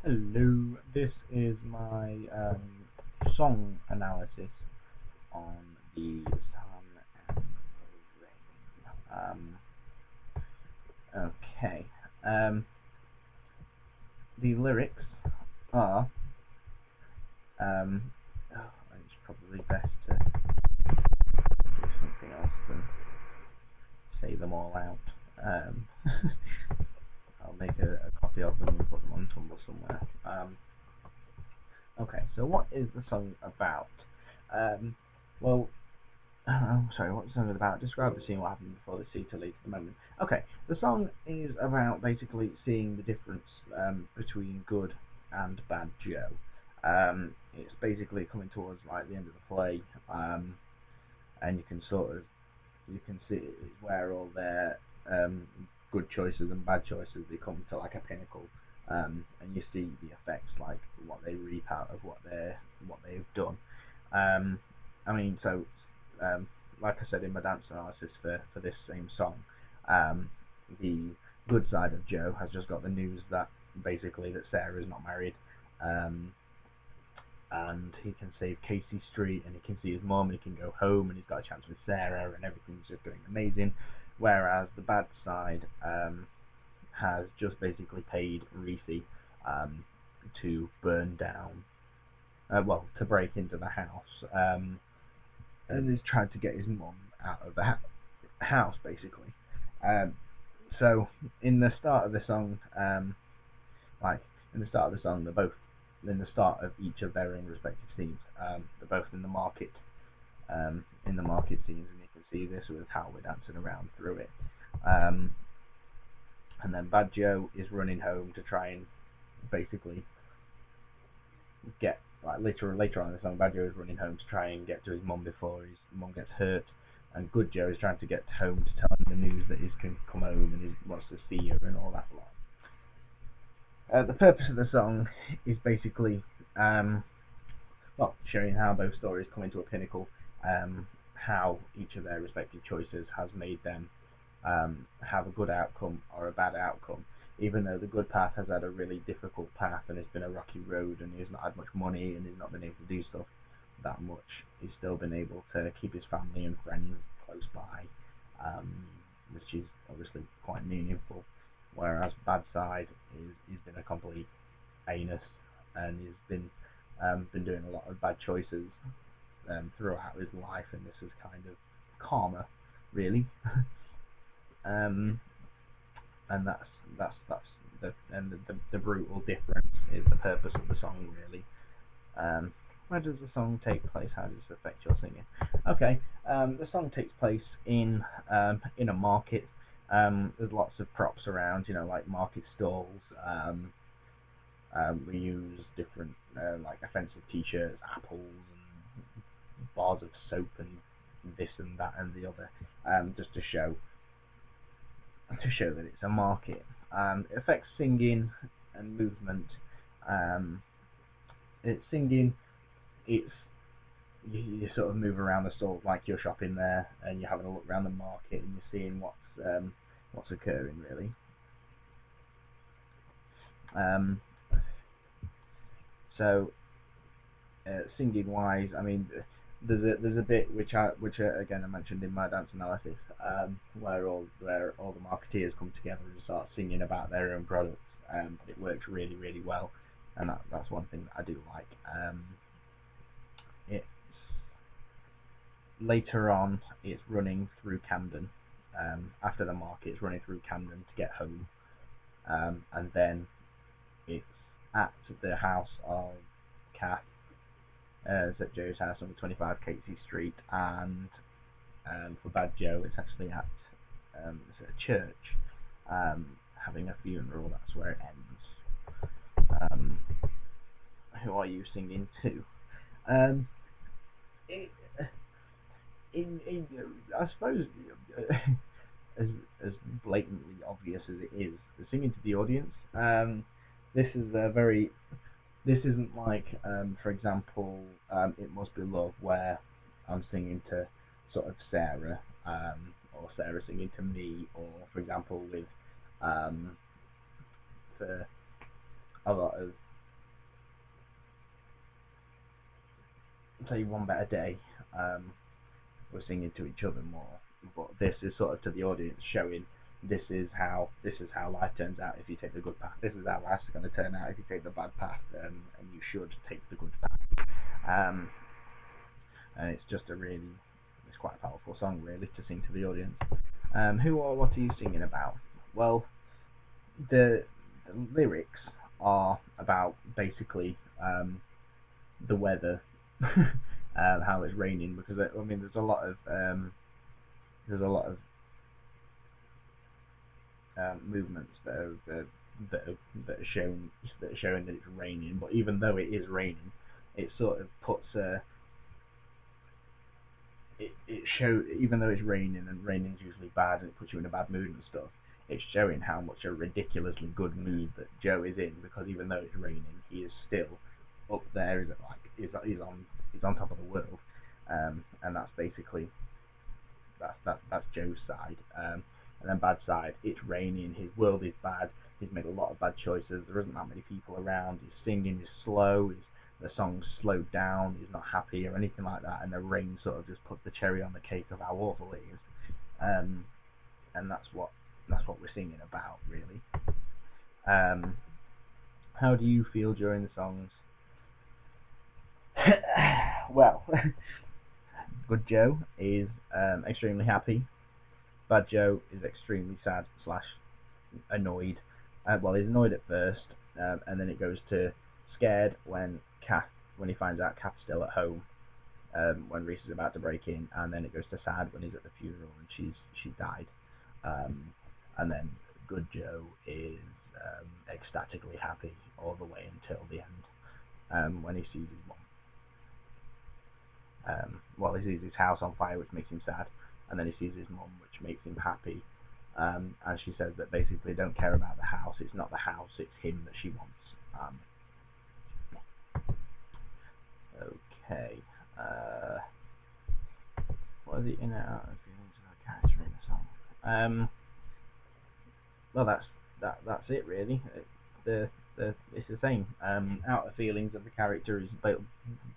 Hello, this is my song analysis on the Sun and Rain. Okay, the lyrics are, it's probably best to do something else than say them all out. I'll make a copy of them and put them on Tumblr somewhere. Okay, so what is the song about? Well, sorry, what's the song about? Describe the scene, what happened before the sea to lead to the moment. Okay, the song is about basically seeing the difference between good and bad Joe. It's basically coming towards like the end of the play, and you can see where all their good choices and bad choices they come to like a pinnacle, and you see the effects, like what they reap out of what they've done. I mean, so like I said in my dance analysis for this same song, the good side of Joe has just got the news that basically that Sarah is not married, and he can save Casey Street, and he can see his mom, and he can go home, and he's got a chance with Sarah, and everything's just going amazing. Whereas the bad side has just basically paid Reese to burn down, to break into the house, and he's tried to get his mom out of the house, basically. So in the start of the song, they're both in the start of each of their own respective scenes. They're both in the market scenes, and you can see this with how we're dancing around through it. And then Bad Joe is running home to try and basically get, like later on in the song, Bad Joe is running home to try and get to his mum before his mum gets hurt, and Good Joe is trying to get home to tell him the news that he can come home and he wants to see her and all that lot. The purpose of the song is basically showing how both stories come into a pinnacle, how each of their respective choices has made them have a good outcome or a bad outcome. Even though the good path has had a really difficult path and it's been a rocky road, and he's not had much money and he's not been able to do stuff that much, he's still been able to keep his family and friends close by, which is obviously quite meaningful. Whereas bad side he's been a complete anus, and he's been doing a lot of bad choices throughout his life, and this is kind of karma, really. And that's the brutal difference is the purpose of the song, really. Where does the song take place? How does it affect your singing? Okay, the song takes place in a market. There's lots of props around, like market stalls. We use different like offensive t-shirts, apples, and bars of soap, and this and that and the other, just to show that it's a market. It affects singing and movement. You sort of move around the stalls like you're shopping there, and you're having a look around the market, and you're seeing what's occurring, really. So singing wise, I mean, there's a bit which again I mentioned in my dance analysis, where all the marketeers come together and start singing about their own products, but it works really, really well, and that's one thing that I do like. It's later on, it's running through Camden. After the market, it's running through Camden to get home, and then it's at the house of Kath. It's at Joe's house, number 25 Casey Street, and for Bad Joe, it's actually at a church, having a funeral. That's where it ends. Who are you singing to? I suppose, as blatantly obvious as it is, singing to the audience. This isn't like, for example, It Must Be Love, where I'm singing to sort of Sarah, or Sarah singing to me, or for example with for a lot of say One Better Day, we're singing to each other more. But this is sort of to the audience showing this is how life turns out if you take the good path. This is how life's going to turn out if you take the bad path, and you should take the good path. And it's just it's quite a powerful song really to sing to the audience. Who or what are you singing about? Well, the lyrics are about basically the weather, how it's raining, because I mean there's a lot of movements that are showing that it's raining, but even though it is raining, it sort of puts even though it's raining, and raining's usually bad and it puts you in a bad mood and stuff, it's showing how much a ridiculously good mood that Joe is in, because even though it's raining, he is still up there, he's on top of the world, and that's basically that's Joe's side. And then bad side, it's raining, his world is bad, he's made a lot of bad choices, there isn't that many people around, his singing is slow, the song's slowed down, he's not happy or anything like that, and the rain sort of just puts the cherry on the cake of how awful it is. And that's what we're singing about, really. How do you feel during the songs? Well, Good Joe is extremely happy. Bad Joe is extremely sad / annoyed. Well, he's annoyed at first, and then it goes to scared when he finds out Kath's still at home, when Reese is about to break in, and then it goes to sad when he's at the funeral and she died. And then Good Joe is ecstatically happy all the way until the end, when he sees his mom. Well, he sees his house on fire, which makes him sad, and then he sees his mom, which makes him happy. And she says that basically don't care about the house, it's not the house, it's him that she wants. Okay. What is it in and out of feelings of a character in the song? Well, that's it really. It's the same. Out of feelings of the character is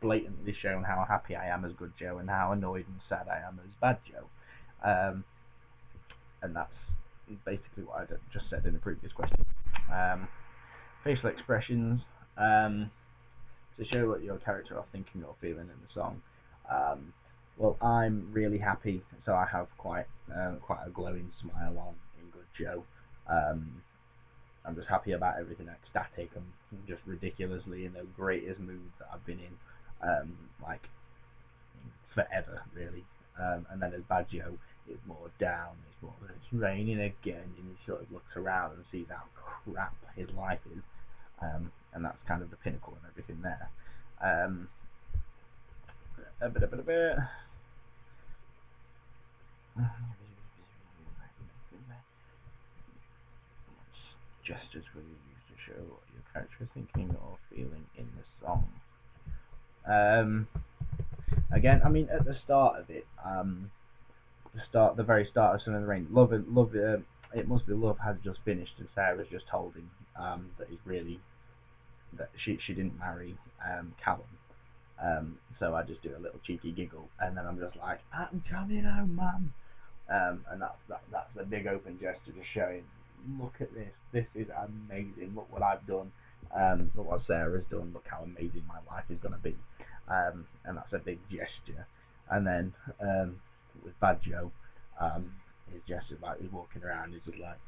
blatantly shown how happy I am as Good Joe and how annoyed and sad I am as Bad Joe. And that's basically what I just said in the previous question. Facial expressions, to show what your character are thinking or feeling in the song. Well, I'm really happy, so I have quite a glowing smile on in Good Joe. I'm just happy about everything, ecstatic. I'm just ridiculously in the greatest mood that I've been in, like forever, really. And then as Bad Joe, it's more down. It's raining again, and he sort of looks around and sees how crap his life is, and that's kind of the pinnacle of everything there. Gestures will you use to show what your character is thinking or feeling in the song? Again, I mean, at the start of it, the very start of Sun in the Rain, It Must Be Love has just finished, and Sarah's just told him that she didn't marry Callum. So I just do a little cheeky giggle, and then I'm just like, I'm coming home, Mum. And that's a big open gesture, just showing, look at this. This is amazing. Look what I've done. Look what Sarah's done. Look how amazing my life is going to be. And that's a big gesture. And then with Bad Joe, his gesture, like he's walking around, he's just like,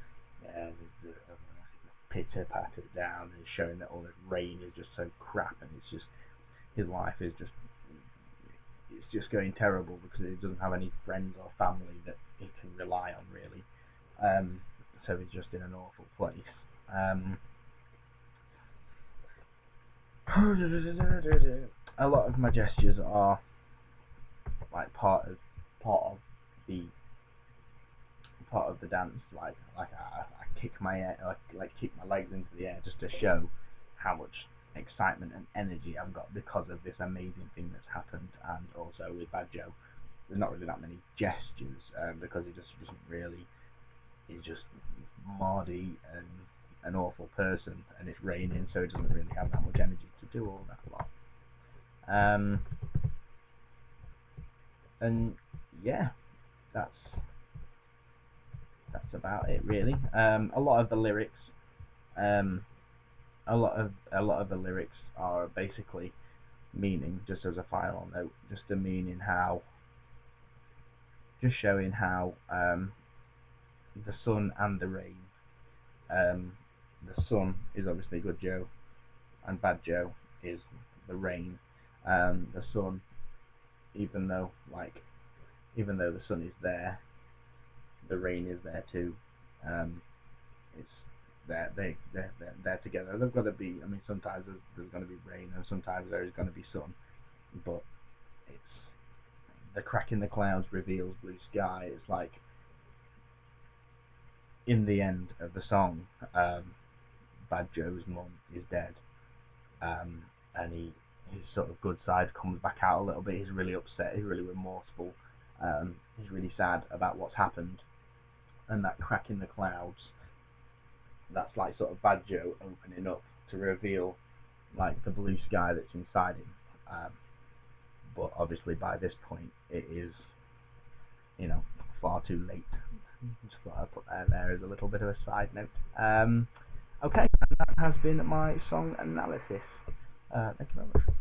pitter patter down, and showing that all this rain is just so crap, and it's just his life is just going terrible because he doesn't have any friends or family that he can rely on, really. So he's just in an awful place. A lot of my gestures are like part of the dance. Like I kick my kick my legs into the air just to show how much excitement and energy I've got because of this amazing thing that's happened. And also with Bad Joe, there's not really that many gestures, because he just doesn't really. He's just Mardy and an awful person, and it's raining, so he doesn't really have that much energy to do all that lot. And yeah, that's about it really. A lot of the lyrics, um, a lot of the lyrics are basically meaning, just as a final note, just a meaning how, just showing how the sun and the rain. Um, the sun is obviously good Joe, and bad Joe is the rain. The sun, even though the sun is there, the rain is there too. Um, it's they're together. They've got to be. I mean, sometimes there's going to be rain, and sometimes there is going to be sun, but it's the crack in the clouds reveals blue sky. It's like in the end of the song, Bad Joe's mum is dead, and his sort of good side comes back out a little bit. He's really upset. He's really remorseful. He's really sad about what's happened, and that crack in the clouds. That's like sort of Bad Joe opening up to reveal like the blue sky that's inside him. But obviously by this point it is, far too late. Just thought I'd put that there as a little bit of a side note. Okay, and that has been my song analysis. Thank you very much.